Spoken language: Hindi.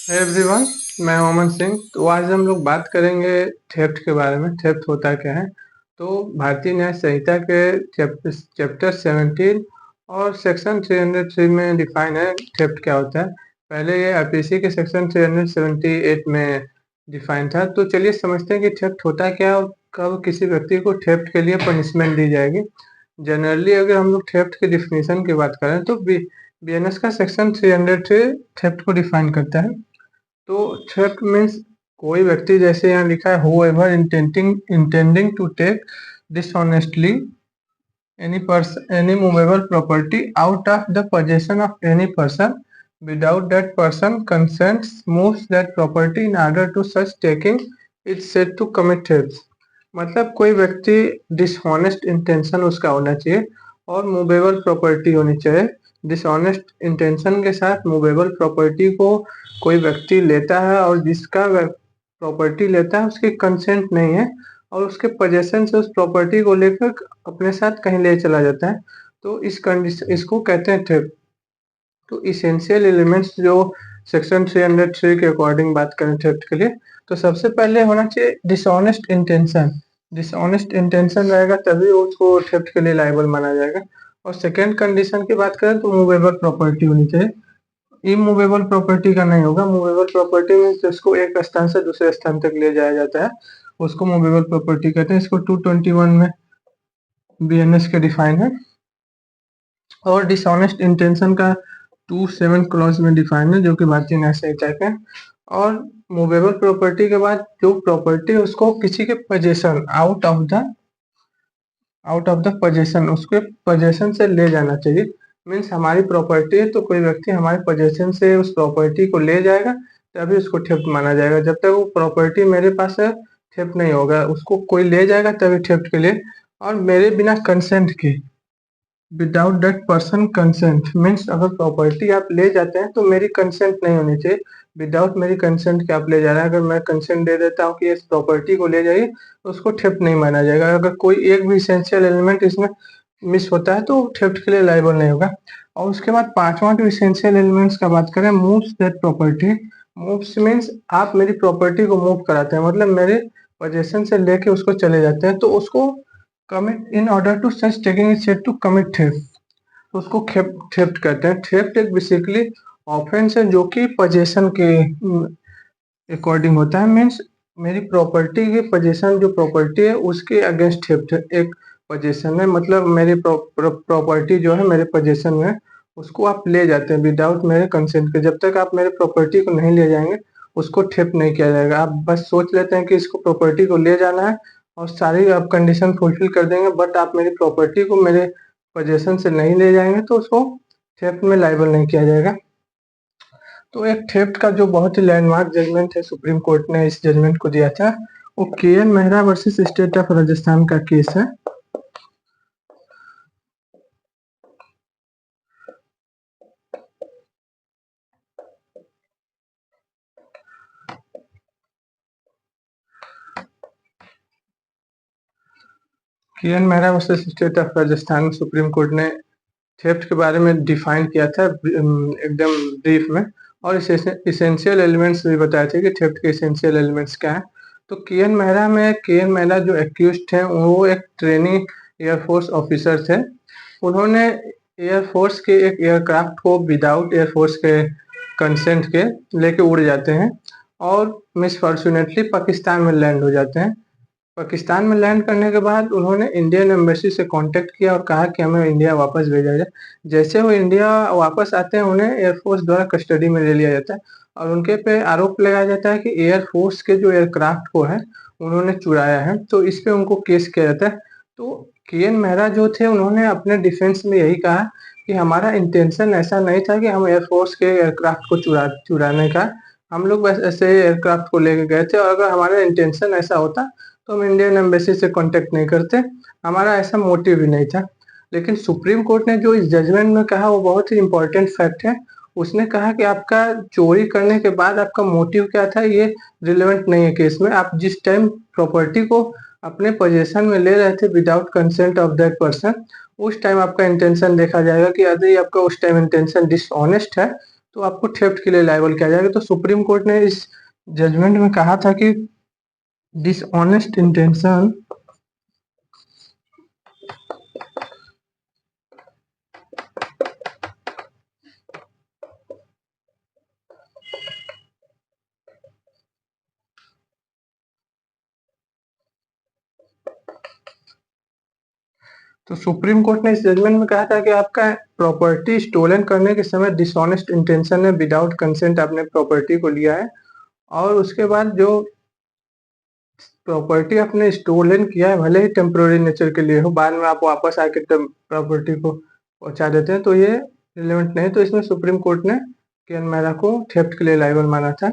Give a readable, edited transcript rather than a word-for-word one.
हे एवरीवन, मैं ओमन सिंह। तो आज हम लोग बात करेंगे थेफ्ट के बारे में। थेफ्ट होता क्या है? तो भारतीय न्याय संहिता के चैप्टर 17 और सेक्शन 303 में डिफाइन है थेफ्ट क्या होता है। पहले ये आईपीसी के सेक्शन 378 में डिफाइन था। तो चलिए समझते हैं कि थेफ्ट होता क्या है और कब किसी व्यक्ति को थेफ्ट के लिए पनिशमेंट दी जाएगी। जनरली अगर हम लोग थेफ्ट की डिफिनीशन की बात करें तो बीएनएस का सेक्शन 303 थेफ्ट को डिफाइन करता है। तो थ्रेफ्ट मीन्स कोई व्यक्ति, जैसे यहाँ लिखा है, whoever intending to take dishonestly any movable property out of the possession of any person without that person consents moves that property in order to such taking is said to commit theft। मतलब कोई व्यक्ति डिसऑनेस्ट इंटेंशन उसका होना चाहिए और मूवेबल प्रॉपर्टी होनी चाहिए। डिसऑनेस्ट इंटेंशन के साथ मूवेबल प्रॉपर्टी को कोई व्यक्ति लेता है और जिसका प्रॉपर्टी लेता है उसकी कंसेंट नहीं है और उसके पोजेशन से उस प्रॉपर्टी को लेकर अपने साथ कहीं ले चला जाता है, तो इस कंडीशन इसको कहते हैं थेफ्ट। तो इसेंशियल एलिमेंट्स जो सेक्शन 303 के अकॉर्डिंग बात करें थेफ्ट के लिए, तो सबसे पहले होना चाहिए डिसऑनेस्ट इंटेंशन। डिसऑनेस्ट इंटेंशन रहेगा तभी उसको थेफ्ट के लिए लायबल माना जाएगा। और सेकेंड कंडीशन की बात करें तो मूवेबल प्रॉपर्टी होनी चाहिए। इमूवेबल प्रॉपर्टी का नहीं होगा। मूवेबल प्रॉपर्टी में जिसको एक स्थान से दूसरे स्थान तक ले जाया जाता है उसको मूवेबल प्रॉपर्टी कहते हैं। इसको 221 में बीएनएस के डिफाइन है। और डिसऑनेस्ट इंटेंशन का 27 क्लॉज में डिफाइन है, जो कि भारतीय न्याय संहिता का है। और मूवेबल प्रॉपर्टी के बाद जो प्रॉपर्टी उसको किसी के possession out of the possession उसके पोजेशन से ले जाना चाहिए। मीन्स हमारी प्रॉपर्टी है तो कोई व्यक्ति हमारे पोजेशन से उस प्रॉपर्टी को ले जाएगा तभी उसको थेफ्ट माना जाएगा। जब तक वो प्रॉपर्टी मेरे पास है थेफ्ट नहीं होगा। उसको कोई ले जाएगा तभी थेफ्ट के लिए, और मेरे बिना कंसेंट के, without that person consent. Means अगर प्रॉपर्टी आप ले जाते हैं तो मेरी कंसेंट नहीं होनी चाहिए। विदाउट मेरी कंसेंट के आप ले जा रहे हैं, अगर मैं कंसेंट दे देता हूँ कि इस प्रॉपर्टी को ले जाइए तो उसको थेफ्ट नहीं माना जाएगा। अगर कोई एक भी इसेंशियल एलिमेंट इसमें मिस होता है तो थेफ्ट के लिए लायबल नहीं होगा। और उसके बाद पांचवा जो इसेंशियल एलिमेंट्स का बात करें, moves that property. Moves means आप मेरी प्रॉपर्टी को मूव कराते हैं, मतलब मेरे पोजेशन से लेके उसको चले जाते हैं, तो उसको commit in order to such taking is said to commit theft. उसको थेफ्ट कहते हैं। थेफ्ट एक बेसिकली ऑफेंस है जो कि पोजेशन के अकॉर्डिंग होता है। मीन्स मेरी प्रॉपर्टी की पोजेशन, जो प्रॉपर्टी है उसके अगेंस्ट थेफ्ट एक पोजेशन है। मतलब मेरी प्रॉपर्टी जो है मेरे पोजेशन में, उसको आप ले जाते हैं विदाउट मेरे कंसेंट के। जब तक आप मेरे प्रॉपर्टी को नहीं ले जाएंगे उसको थेफ्ट नहीं किया जाएगा। आप बस सोच लेते हैं कि इसको प्रॉपर्टी को ले जाना है और सारी आप कंडीशन फुलफिल कर देंगे, बट आप मेरी प्रॉपर्टी को मेरे पोजेशन से नहीं ले जाएंगे तो उसको थेफ्ट में लायबल नहीं किया जाएगा। तो एक थेफ्ट का जो बहुत ही लैंडमार्क जजमेंट है, सुप्रीम कोर्ट ने इस जजमेंट को दिया था, वो K N Mehra versus state of Rajasthan का केस है। K N Mehra versus state of Rajasthan, supreme court ने थेफ्ट के बारे में डिफाइन किया था एकदम ब्रीफ में, और इसेंशियल एलिमेंट्स भी बताए थे कि थेफ्ट के इसेंशियल एलिमेंट्स क्या है। तो केएन मेहरा जो एक्यूज थे वो एक ट्रेनिंग एयरफोर्स ऑफिसर थे। उन्होंने एयरफोर्स के एक एयरक्राफ्ट को विदाउट एयरफोर्स के कंसेंट के लेके उड़ जाते हैं और मिसफॉर्चुनेटली पाकिस्तान में लैंड हो जाते हैं। पाकिस्तान में लैंड करने के बाद उन्होंने इंडियन एम्बेसी से कांटेक्ट किया और कहा कि हमें इंडिया वापस भेजा जाए। जैसे वो इंडिया वापस आते हैं उन्हें एयरफोर्स द्वारा कस्टडी में ले लिया जाता है और उनके पे आरोप लगाया जाता है कि एयरफोर्स के जो एयरक्राफ्ट को है उन्होंने चुराया है, तो इस पे उनको केस किया जाता है। तो केएन मेहरा जो थे उन्होंने अपने डिफेंस में यही कहा कि हमारा इंटेंशन ऐसा नहीं था कि हम एयरफोर्स के एयरक्राफ्ट को चुराने का, हम लोग बस ऐसे एयरक्राफ्ट को लेके गए थे, और अगर हमारा इंटेंशन ऐसा होता तो हम इंडियन एम्बेसी से कांटेक्ट नहीं करते, हमारा ऐसा मोटिव भी नहीं था। लेकिन सुप्रीम कोर्ट ने जो इस जजमेंट में कहा वो बहुत ही इंपॉर्टेंट फैक्ट है। उसने कहा कि आपका चोरी करने के बाद आपका मोटिव क्या था ये रिलेवेंट नहीं है केस में। आप जिस टाइम प्रॉपर्टी को अपने पोजेशन में ले रहे थे without consent of that person, उस टाइम आपका इंटेंशन देखा जाएगा कि यदि आपका उस टाइम इंटेंशन डिसऑनेस्ट है तो आपको थेफ्ट के लिए लायबल किया जाएगा। तो सुप्रीम कोर्ट ने इस जजमेंट में कहा था कि डिसऑनेस्ट इंटेंशन तो सुप्रीम कोर्ट ने इस जजमेंट में कहा था कि आपका प्रॉपर्टी स्टोलन करने के समय डिसऑनेस्ट इंटेंशन है, विदाउट कंसेंट आपने प्रॉपर्टी को लिया है, और उसके बाद जो प्रॉपर्टी आपने स्टोलन किया है भले ही टेम्पोररी नेचर के लिए हो, बाद में आप वापस आके प्रॉपर्टी को पहुंचा देते हैं, तो ये रिलेवेंट नहीं। तो इसमें सुप्रीम कोर्ट ने केएन मेहरा को थेफ्ट के लिए लायबल माना था।